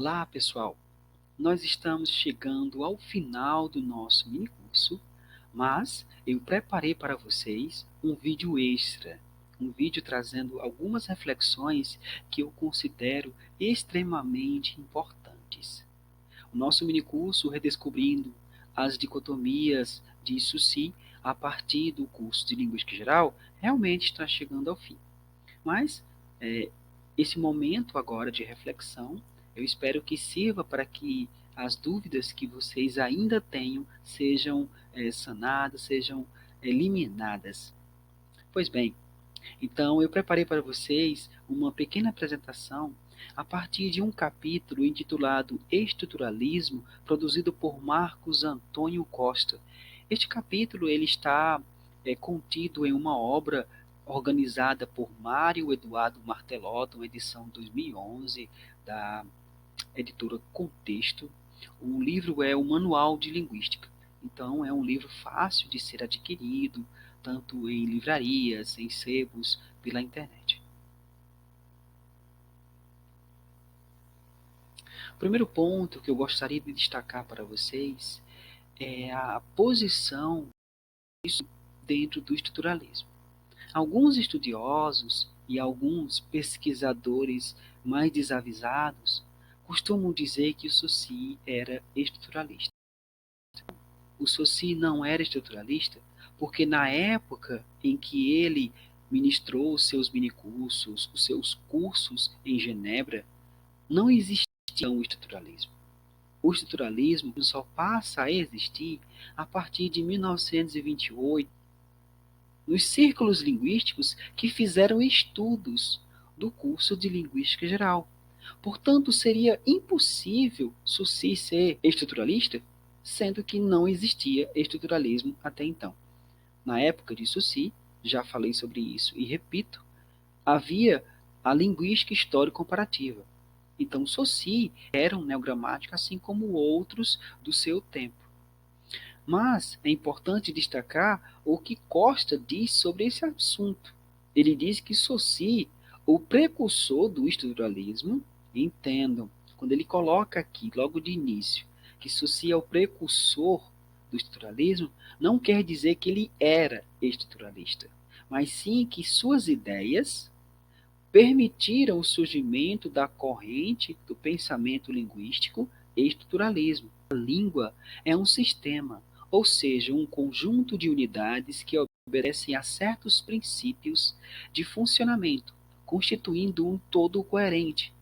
Olá, pessoal! Nós estamos chegando ao final do nosso minicurso, mas eu preparei para vocês um vídeo extra, um vídeo trazendo algumas reflexões que eu considero extremamente importantes. O nosso minicurso Redescobrindo as Dicotomias de Saussure a partir do curso de Linguística Geral realmente está chegando ao fim. Mas esse momento agora de reflexão, eu espero que sirva para que as dúvidas que vocês ainda tenham sejam sanadas, sejam eliminadas. Pois bem, então eu preparei para vocês uma pequena apresentação a partir de um capítulo intitulado Estruturalismo, produzido por Marcos Antônio Costa. Este capítulo ele está contido em uma obra organizada por Mário Eduardo Martelotto, uma edição 2011 da editora Contexto. O livro é o Manual de Linguística. Então, é um livro fácil de ser adquirido, tanto em livrarias, em sebos, pela internet. O primeiro ponto que eu gostaria de destacar para vocês é a posição disso dentro do estruturalismo. Alguns estudiosos e alguns pesquisadores mais desavisados costumam dizer que o Saussure era estruturalista. O Saussure não era estruturalista porque na época em que ele ministrou os seus minicursos, os seus cursos em Genebra, não existia o estruturalismo. O estruturalismo só passa a existir a partir de 1928, nos círculos linguísticos que fizeram estudos do curso de Linguística Geral. Portanto, seria impossível Saussure ser estruturalista, sendo que não existia estruturalismo até então. Na época de Saussure, já falei sobre isso e repito, havia a linguística histórico-comparativa. Então, Saussure era um neogramático, assim como outros do seu tempo. Mas é importante destacar o que Costa diz sobre esse assunto. Ele diz que Saussure, o precursor do estruturalismo, entendam, quando ele coloca aqui, logo de início, que Saussure é o precursor do estruturalismo, não quer dizer que ele era estruturalista, mas sim que suas ideias permitiram o surgimento da corrente do pensamento linguístico estruturalismo. A língua é um sistema, ou seja, um conjunto de unidades que obedecem a certos princípios de funcionamento, constituindo um todo coerente.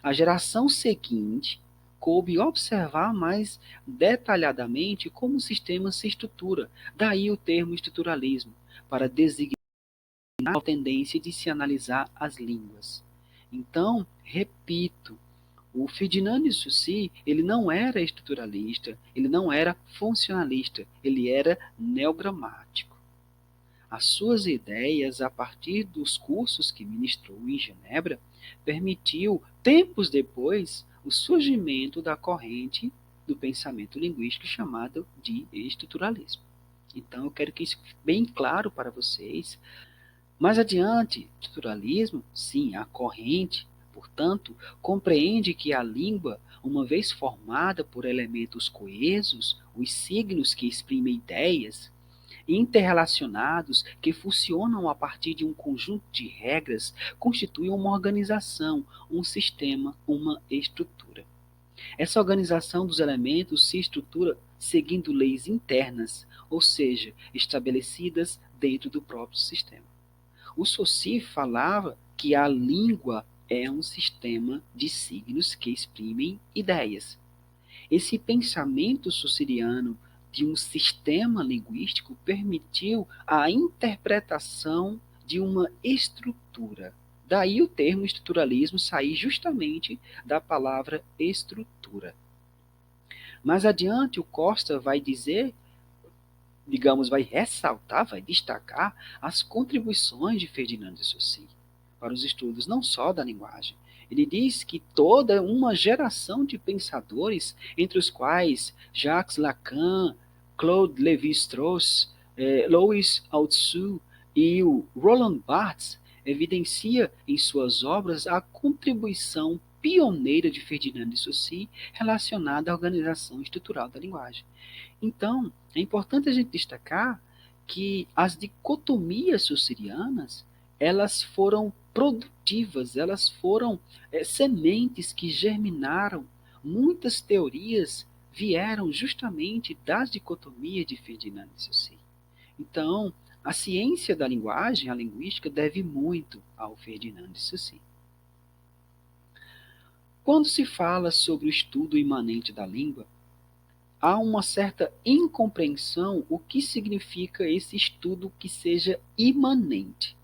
A geração seguinte coube observar mais detalhadamente como o sistema se estrutura, daí o termo estruturalismo, para designar a tendência de se analisar as línguas. Então, repito, o Ferdinand de Saussure, ele não era estruturalista, ele não era funcionalista, ele era neogramático. As suas ideias, a partir dos cursos que ministrou em Genebra, permitiu, tempos depois, o surgimento da corrente do pensamento linguístico chamado de estruturalismo. Então, eu quero que isso fique bem claro para vocês. Mais adiante, o estruturalismo, sim, a corrente, portanto, compreende que a língua, uma vez formada por elementos coesos, os signos que exprimem ideias, interrelacionados que funcionam a partir de um conjunto de regras, constituem uma organização, um sistema, uma estrutura. Essa organização dos elementos se estrutura seguindo leis internas, ou seja, estabelecidas dentro do próprio sistema. O Saussure falava que a língua é um sistema de signos que exprimem ideias. Esse pensamento saussuriano de um sistema linguístico permitiu a interpretação de uma estrutura. Daí o termo estruturalismo sair justamente da palavra estrutura. Mais adiante, o Costa vai dizer, digamos, vai ressaltar, vai destacar as contribuições de Ferdinand de Saussure para os estudos não só da linguagem. Ele diz que toda uma geração de pensadores, entre os quais Jacques Lacan, Claude Lévi-Strauss, Louis Althusser e o Roland Barthes, evidencia em suas obras a contribuição pioneira de Ferdinand de Saussure relacionada à organização estrutural da linguagem. Então, é importante a gente destacar que as dicotomias saussurianas, elas foram produtivas, elas foram sementes que germinaram. Muitas teorias vieram justamente das dicotomias de Ferdinand de Saussure. Então, a ciência da linguagem, a linguística, deve muito ao Ferdinand de Saussure. Quando se fala sobre o estudo imanente da língua, há uma certa incompreensão o que significa esse estudo que seja imanente.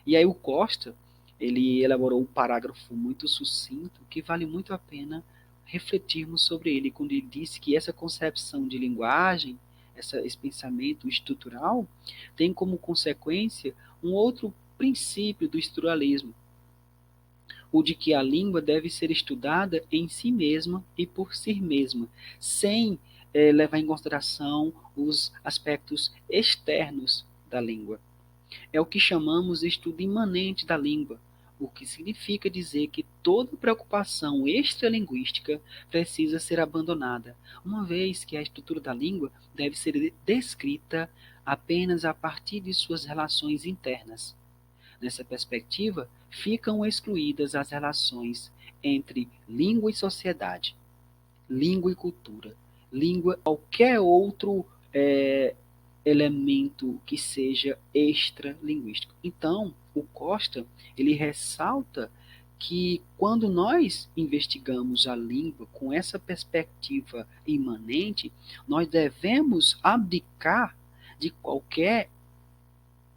E aí o Costa, ele elaborou um parágrafo muito sucinto que vale muito a pena refletirmos sobre ele, quando ele disse que essa concepção de linguagem, esse pensamento estrutural, tem como consequência um outro princípio do estruturalismo, o de que a língua deve ser estudada em si mesma e por si mesma, sem levar em consideração os aspectos externos da língua. É o que chamamos de estudo imanente da língua, o que significa dizer que toda preocupação extralinguística precisa ser abandonada, uma vez que a estrutura da língua deve ser descrita apenas a partir de suas relações internas. Nessa perspectiva, ficam excluídas as relações entre língua e sociedade, língua e cultura, língua qualquer outro elemento que seja extralinguístico. Então, o Costa, ele ressalta que quando nós investigamos a língua com essa perspectiva imanente, nós devemos abdicar de qualquer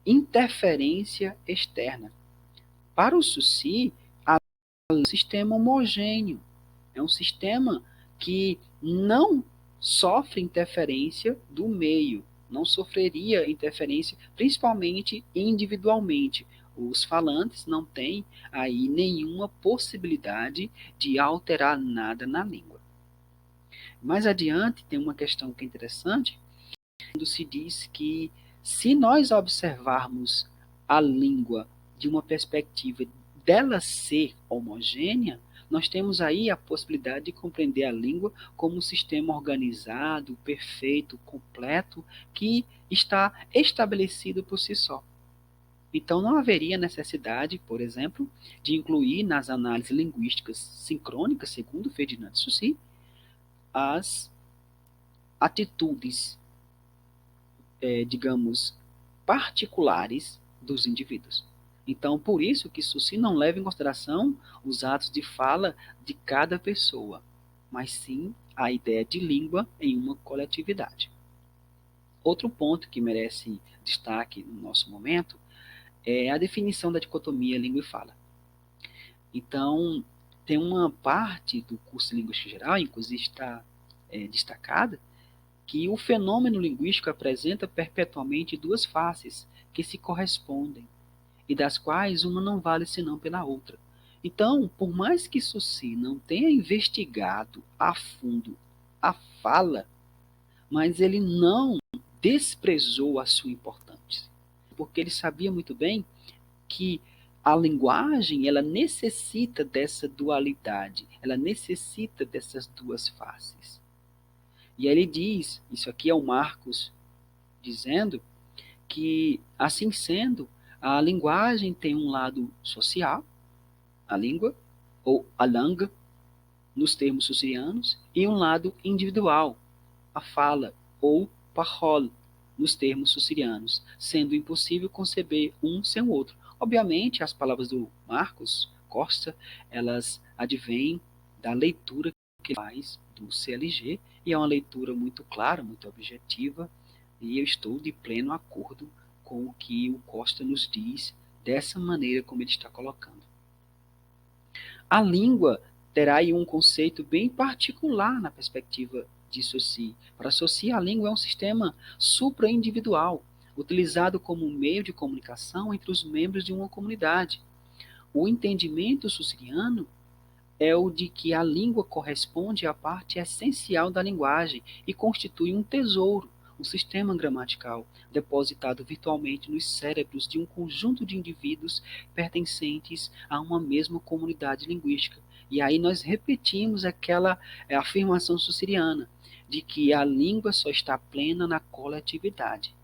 interferência externa. Para o Saussure, é um sistema homogêneo, é um sistema que não sofre interferência do meio, não sofreria interferência, principalmente individualmente. Os falantes não têm aí nenhuma possibilidade de alterar nada na língua. Mais adiante, tem uma questão que é interessante, quando se diz que se nós observarmos a língua de uma perspectiva dela ser homogênea, nós temos aí a possibilidade de compreender a língua como um sistema organizado, perfeito, completo, que está estabelecido por si só. Então, não haveria necessidade, por exemplo, de incluir nas análises linguísticas sincrônicas, segundo Ferdinand de Saussure, as atitudes, digamos, particulares dos indivíduos. Então, por isso que Saussure não leva em consideração os atos de fala de cada pessoa, mas sim a ideia de língua em uma coletividade. Outro ponto que merece destaque no nosso momento é a definição da dicotomia língua e fala. Então, tem uma parte do curso de Linguística Geral, inclusive está destacada, que o fenômeno linguístico apresenta perpetuamente duas faces que se correspondem, e das quais uma não vale senão pela outra. Então, por mais que Saussure não tenha investigado a fundo a fala, mas ele não desprezou a sua importância, porque ele sabia muito bem que a linguagem, ela necessita dessa dualidade, ela necessita dessas duas faces. E aí ele diz, isso aqui é o Marcos dizendo, que assim sendo, a linguagem tem um lado social, a língua, ou a langue, nos termos saussurianos, e um lado individual, a fala, ou parole, nos termos saussurianos, sendo impossível conceber um sem o outro. Obviamente, as palavras do Marcos Costa, elas advêm da leitura que ele faz do CLG, e é uma leitura muito clara, muito objetiva, e eu estou de pleno acordo com o que o Costa nos diz, dessa maneira como ele está colocando. A língua terá aí um conceito bem particular na perspectiva de Saussure. Para Saussure, a língua é um sistema supra-individual, utilizado como meio de comunicação entre os membros de uma comunidade. O entendimento saussuriano é o de que a língua corresponde à parte essencial da linguagem e constitui um tesouro, um sistema gramatical, depositado virtualmente nos cérebros de um conjunto de indivíduos pertencentes a uma mesma comunidade linguística, E aí nós repetimos aquela afirmação sussiriana de que a língua só está plena na coletividade.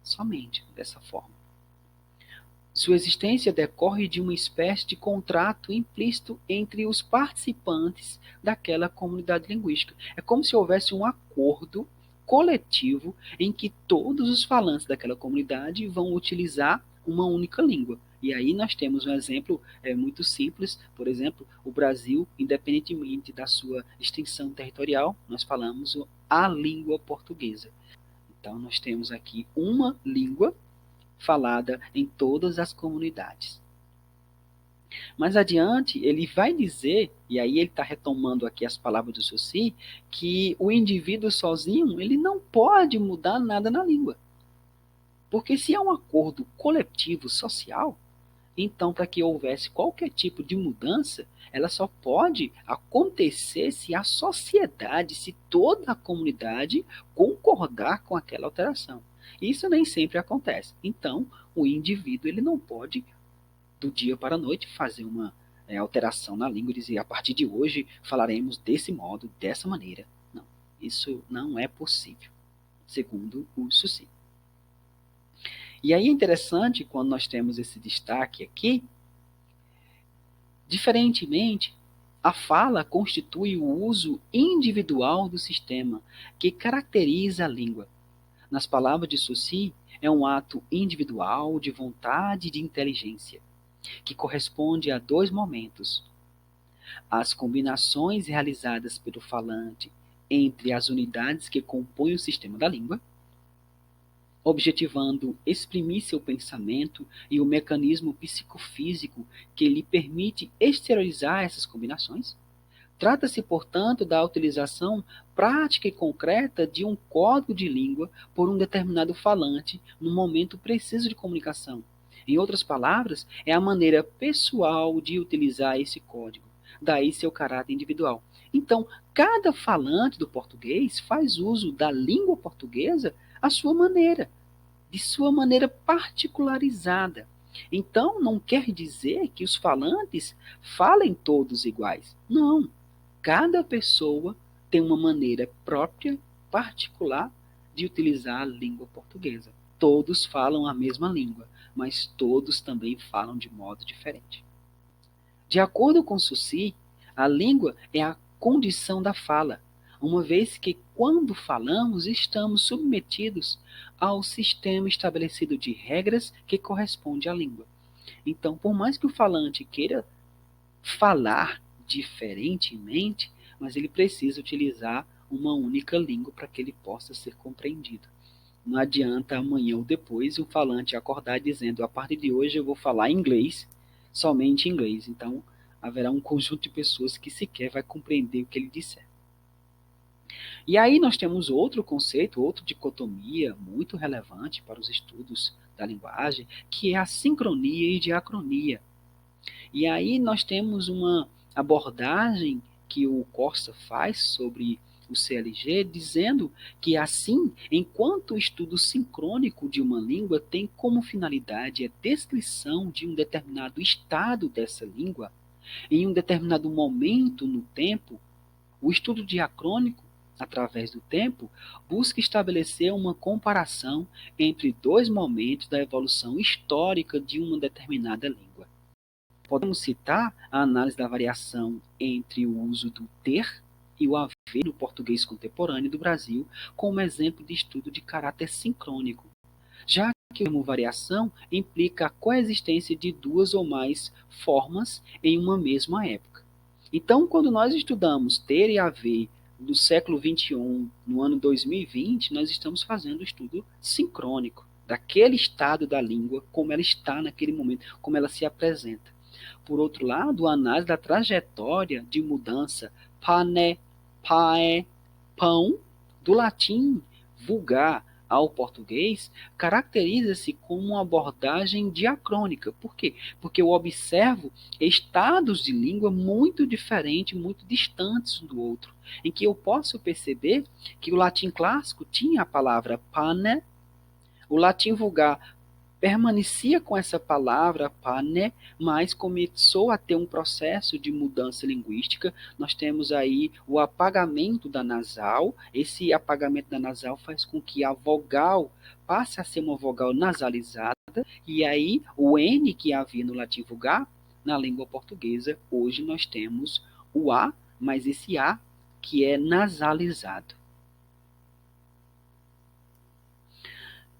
Somente dessa forma. Sua existência decorre de uma espécie de contrato implícito entre os participantes daquela comunidade linguística. É como se houvesse um acordo coletivo em que todos os falantes daquela comunidade vão utilizar uma única língua. E aí nós temos um exemplo muito simples, por exemplo, o Brasil, independentemente da sua extensão territorial, nós falamos a língua portuguesa. Então nós temos aqui uma língua falada em todas as comunidades. Mais adiante, ele vai dizer, e aí ele está retomando aqui as palavras do Saussure, que o indivíduo sozinho ele não pode mudar nada na língua. Porque se é um acordo coletivo social, então para que houvesse qualquer tipo de mudança, ela só pode acontecer se a sociedade, se toda a comunidade concordar com aquela alteração. Isso nem sempre acontece. Então, o indivíduo ele não pode, do dia para a noite, fazer uma alteração na língua e dizer, a partir de hoje falaremos desse modo, dessa maneira. Não, isso não é possível, segundo o Saussure. E aí é interessante, quando nós temos esse destaque aqui, diferentemente, a fala constitui o uso individual do sistema, que caracteriza a língua. Nas palavras de Saussure, é um ato individual de vontade e de inteligência, que corresponde a dois momentos: as combinações realizadas pelo falante entre as unidades que compõem o sistema da língua, objetivando exprimir seu pensamento e o mecanismo psicofísico que lhe permite exteriorizar essas combinações. Trata-se, portanto, da utilização prática e concreta de um código de língua por um determinado falante no momento preciso de comunicação. Em outras palavras, é a maneira pessoal de utilizar esse código, daí seu caráter individual. Então, cada falante do português faz uso da língua portuguesa à sua maneira, de sua maneira particularizada. Então, não quer dizer que os falantes falem todos iguais. Não. Cada pessoa tem uma maneira própria, particular, de utilizar a língua portuguesa. Todos falam a mesma língua, mas todos também falam de modo diferente. De acordo com Saussure, a língua é a condição da fala, uma vez que, quando falamos, estamos submetidos ao sistema estabelecido de regras que corresponde à língua. Então, por mais que o falante queira falar diferentemente, mas ele precisa utilizar uma única língua para que ele possa ser compreendido. Não adianta amanhã ou depois o falante acordar dizendo, a partir de hoje eu vou falar inglês, somente inglês. Então, haverá um conjunto de pessoas que sequer vai compreender o que ele disser. E aí nós temos outro conceito, outra dicotomia muito relevante para os estudos da linguagem, que é a sincronia e diacronia. E aí nós temos uma abordagem que o Corsa faz sobre o CLG, dizendo que assim, enquanto o estudo sincrônico de uma língua tem como finalidade a descrição de um determinado estado dessa língua, em um determinado momento no tempo, o estudo diacrônico, através do tempo, busca estabelecer uma comparação entre dois momentos da evolução histórica de uma determinada língua. Podemos citar a análise da variação entre o uso do ter e o haver no português contemporâneo do Brasil como exemplo de estudo de caráter sincrônico, já que o termo variação implica a coexistência de duas ou mais formas em uma mesma época. Então, quando nós estudamos ter e haver no século XXI, no ano 2020, nós estamos fazendo o estudo sincrônico daquele estado da língua, como ela está naquele momento, como ela se apresenta. Por outro lado, a análise da trajetória de mudança pané, paé, pão, do latim vulgar ao português, caracteriza-se como uma abordagem diacrônica. Por quê? Porque eu observo estados de língua muito diferentes, muito distantes um do outro, em que eu posso perceber que o latim clássico tinha a palavra pané, o latim vulgar permanecia com essa palavra, pane, mas começou a ter um processo de mudança linguística. Nós temos aí o apagamento da nasal. Esse apagamento da nasal faz com que a vogal passe a ser uma vogal nasalizada, e aí o N que havia no latim vulgar, na língua portuguesa, hoje nós temos o A, mas esse A que é nasalizado.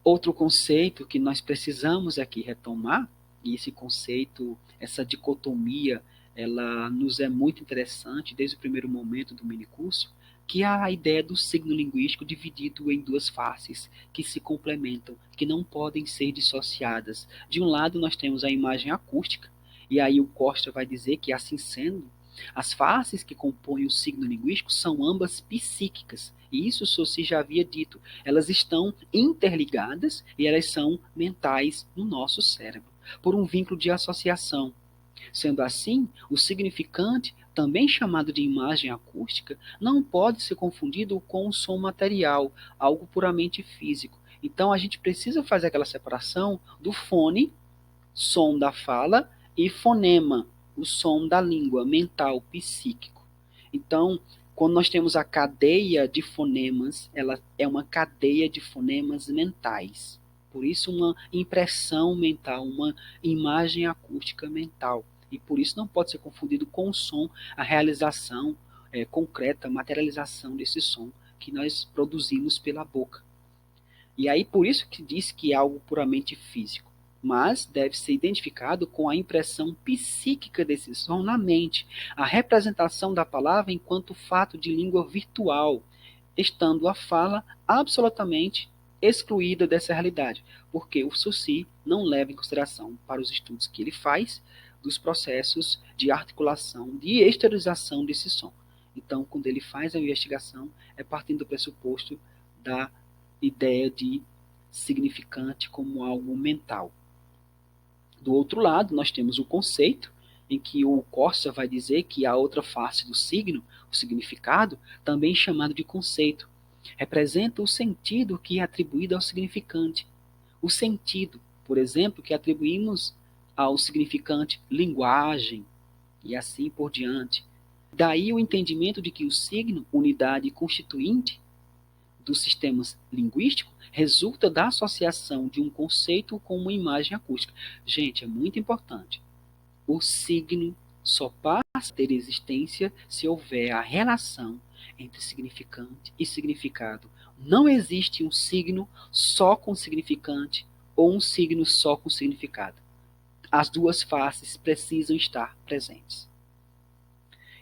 Outro conceito que nós precisamos aqui retomar, e esse conceito, essa dicotomia, ela nos é muito interessante desde o primeiro momento do minicurso, que é a ideia do signo linguístico dividido em duas faces, que se complementam, que não podem ser dissociadas. De um lado, nós temos a imagem acústica, e aí o Costa vai dizer que, assim sendo, as faces que compõem o signo linguístico são ambas psíquicas, e isso Saussure já havia dito. Elas estão interligadas e elas são mentais no nosso cérebro, por um vínculo de associação. Sendo assim, o significante, também chamado de imagem acústica, não pode ser confundido com o som material, algo puramente físico. Então a gente precisa fazer aquela separação do fone, som da fala, e fonema, o som da língua, mental, psíquico. Então, quando nós temos a cadeia de fonemas, ela é uma cadeia de fonemas mentais. Por isso, uma impressão mental, uma imagem acústica mental. E por isso não pode ser confundido com o som, a realização concreta, a materialização desse som que nós produzimos pela boca. E aí, por isso que diz que é algo puramente físico, mas deve ser identificado com a impressão psíquica desse som na mente, a representação da palavra enquanto fato de língua virtual, estando a fala absolutamente excluída dessa realidade, porque o Saussure não leva em consideração, para os estudos que ele faz, dos processos de articulação, de exteriorização desse som. Então, quando ele faz a investigação, é partindo do pressuposto da ideia de significante como algo mental. Do outro lado, nós temos o conceito, em que o Corsa vai dizer que a outra face do signo, o significado, também chamado de conceito, representa o sentido que é atribuído ao significante. O sentido, por exemplo, que atribuímos ao significante linguagem, e assim por diante. Daí o entendimento de que o signo, unidade constituinte dos sistemas linguísticos, resulta da associação de um conceito com uma imagem acústica. Gente, é muito importante. O signo só passa a ter existência se houver a relação entre significante e significado. Não existe um signo só com significante ou um signo só com significado. As duas faces precisam estar presentes.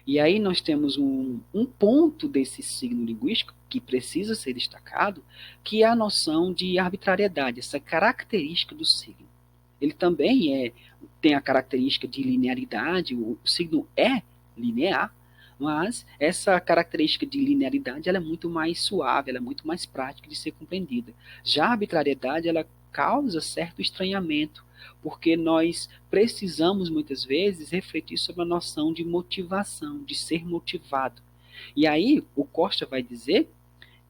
E aí nós temos um ponto desse signo linguístico que precisa ser destacado, que é a noção de arbitrariedade, essa característica do signo. Ele também tem a característica de linearidade, o signo é linear, mas essa característica de linearidade ela é muito mais suave, ela é muito mais prática de ser compreendida. Já a arbitrariedade ela causa certo estranhamento, porque nós precisamos muitas vezes refletir sobre a noção de motivação, de ser motivado. E aí o Costa vai dizer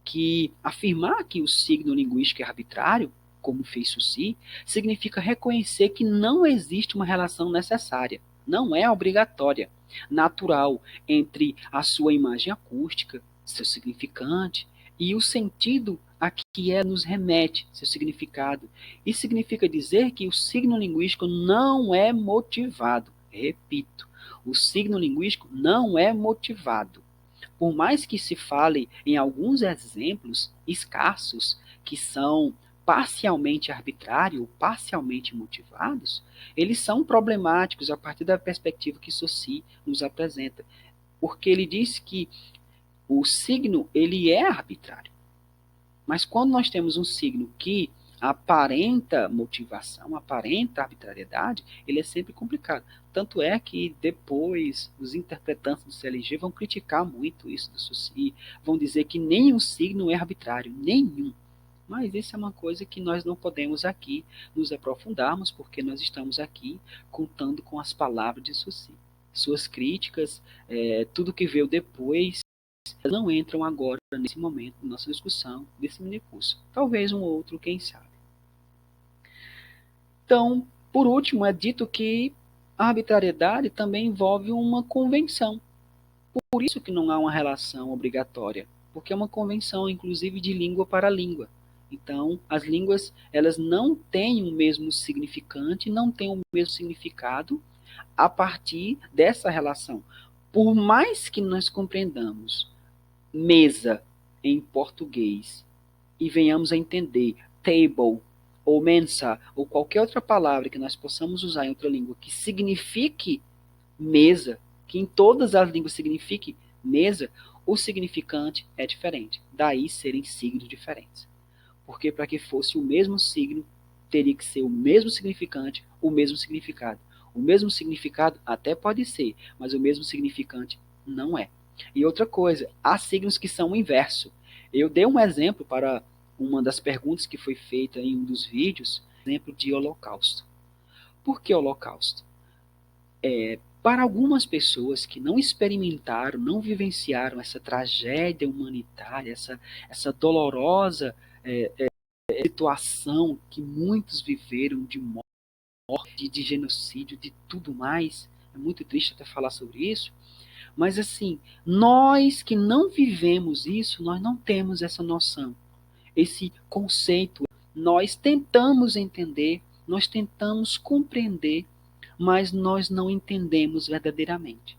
que afirmar que o signo linguístico é arbitrário, como fez Saussure, significa reconhecer que não existe uma relação necessária, não é obrigatória, natural, entre a sua imagem acústica, seu significante, e o sentido a que ela nos remete, seu significado. Isso significa dizer que o signo linguístico não é motivado. Repito, o signo linguístico não é motivado. Por mais que se fale em alguns exemplos escassos que são parcialmente arbitrários, parcialmente motivados, eles são problemáticos a partir da perspectiva que Saussure nos apresenta, porque ele diz que o signo ele é arbitrário. Mas quando nós temos um signo que aparenta motivação, aparenta arbitrariedade, ele é sempre complicado. Tanto é que depois os interpretantes do CLG vão criticar muito isso do Saussure, vão dizer que nenhum signo é arbitrário, nenhum. Mas isso é uma coisa que nós não podemos aqui nos aprofundarmos, porque nós estamos aqui contando com as palavras de Saussure. Suas críticas, tudo que veio depois, não entram agora, nesse momento, na nossa discussão desse minicurso. Talvez um outro, quem sabe. Então, por último, é dito que a arbitrariedade também envolve uma convenção. Por isso que não há uma relação obrigatória, porque é uma convenção, inclusive, de língua para língua. Então, as línguas, elas não têm o mesmo significante, não têm o mesmo significado a partir dessa relação. Por mais que nós compreendamos mesa em português e venhamos a entender table ou mensa ou qualquer outra palavra que nós possamos usar em outra língua que signifique mesa, que em todas as línguas signifique mesa, o significante é diferente. Daí serem signos diferentes. Porque para que fosse o mesmo signo, teria que ser o mesmo significante, o mesmo significado. O mesmo significado até pode ser, mas o mesmo significante não é. E outra coisa, há signos que são o inverso. Eu dei um exemplo para uma das perguntas que foi feita em um dos vídeos, exemplo de holocausto. Por que holocausto? Para algumas pessoas que não experimentaram, não vivenciaram essa tragédia humanitária, essa dolorosa situação que muitos viveram de morte, de genocídio, de tudo mais, é muito triste até falar sobre isso, mas assim, nós que não vivemos isso, nós não temos essa noção, esse conceito. Nós tentamos entender, nós tentamos compreender, mas nós não entendemos verdadeiramente,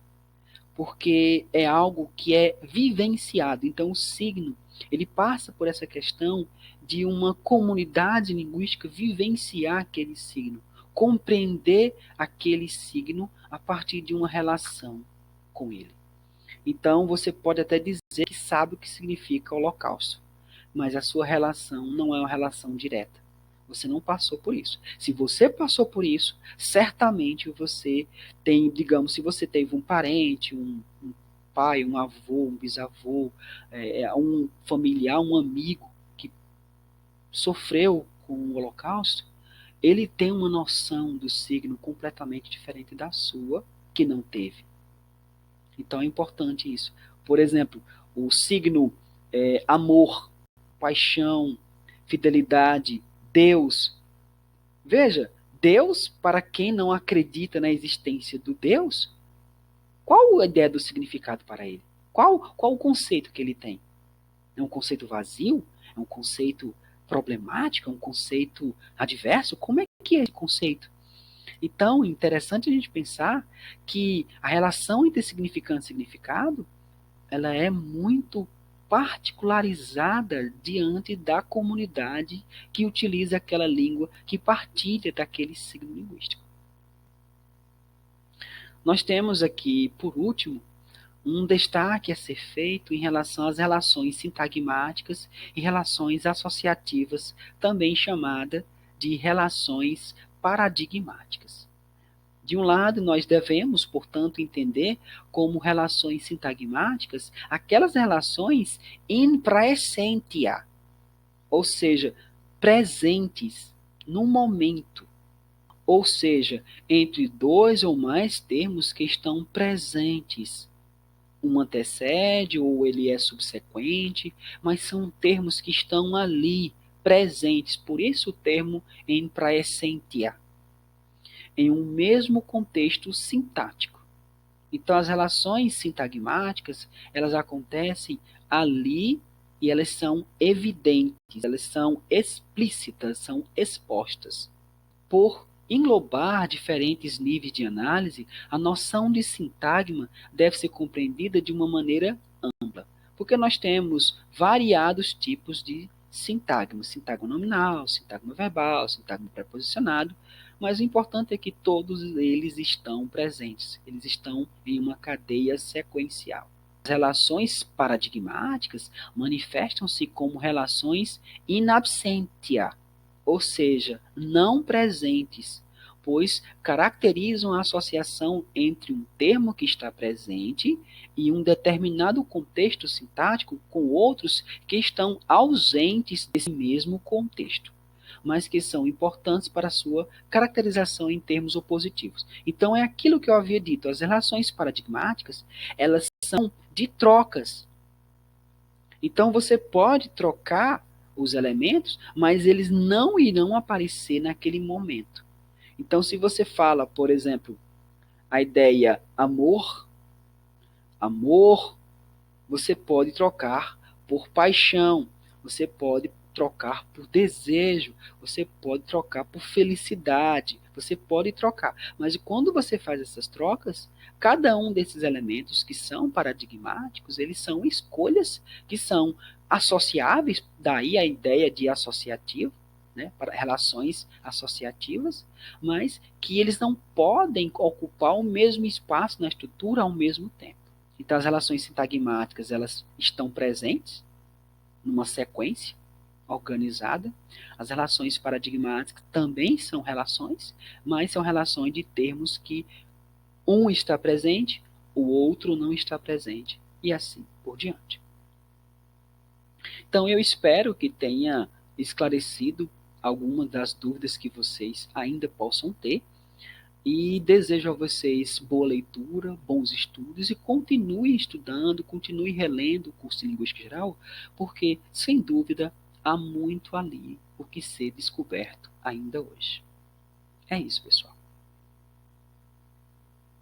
porque é algo que é vivenciado. Então, o signo, ele passa por essa questão de uma comunidade linguística vivenciar aquele signo, compreender aquele signo a partir de uma relação com ele. Então, você pode até dizer que sabe o que significa holocausto, mas a sua relação não é uma relação direta. Você não passou por isso. Se você passou por isso, certamente você tem, digamos, se você teve um parente, um pai, um avô, um bisavô, um familiar, um amigo que sofreu com o Holocausto, ele tem uma noção do signo completamente diferente da sua, que não teve. Então é importante isso. Por exemplo, o signo amor, paixão, fidelidade, Deus. Veja, Deus, para quem não acredita na existência do Deus, qual a ideia do significado para ele? Qual o conceito que ele tem? É um conceito vazio? É um conceito problemático? É um conceito adverso? Como é que é esse conceito? Então, é interessante a gente pensar que a relação entre significante e significado, ela é muito particularizada diante da comunidade que utiliza aquela língua, que partilha daquele signo linguístico. Nós temos aqui, por último, um destaque a ser feito em relação às relações sintagmáticas e relações associativas, também chamada de relações paradigmáticas. De um lado, nós devemos, portanto, entender como relações sintagmáticas aquelas relações in praesentia, ou seja, presentes no momento, ou seja, entre dois ou mais termos que estão presentes. Um antecede ou ele é subsequente, mas são termos que estão ali, presentes, por isso o termo in praesentia, em um mesmo contexto sintático. Então, as relações sintagmáticas, elas acontecem ali e elas são evidentes, elas são explícitas, são expostas. Por englobar diferentes níveis de análise, a noção de sintagma deve ser compreendida de uma maneira ampla, porque nós temos variados tipos de sintagma, sintagma nominal, sintagma verbal, sintagma preposicionado, mas o importante é que todos eles estão presentes, eles estão em uma cadeia sequencial. As relações paradigmáticas manifestam-se como relações in absentia, ou seja, não presentes, pois caracterizam a associação entre um termo que está presente e um determinado contexto sintático com outros que estão ausentes desse mesmo contexto, mas que são importantes para a sua caracterização em termos opositivos. Então é aquilo que eu havia dito, as relações paradigmáticas, elas são de trocas. Então você pode trocar os elementos, mas eles não irão aparecer naquele momento. Então, se você fala, por exemplo, a ideia amor, amor, você pode trocar por paixão, você pode trocar por desejo, você pode trocar por felicidade, você pode trocar. Mas quando você faz essas trocas, cada um desses elementos que são paradigmáticos, eles são escolhas que são associáveis, daí a ideia de associativo, né, para relações associativas, mas que eles não podem ocupar o mesmo espaço na estrutura ao mesmo tempo. Então, as relações sintagmáticas, elas estão presentes numa sequência organizada. As relações paradigmáticas também são relações, mas são relações de termos que um está presente, o outro não está presente, e assim por diante. Então, eu espero que tenha esclarecido algumas das dúvidas que vocês ainda possam ter. E desejo a vocês boa leitura, bons estudos e continue estudando, continue relendo o curso de Linguística Geral, porque, sem dúvida, há muito ali o que ser descoberto ainda hoje. É isso, pessoal.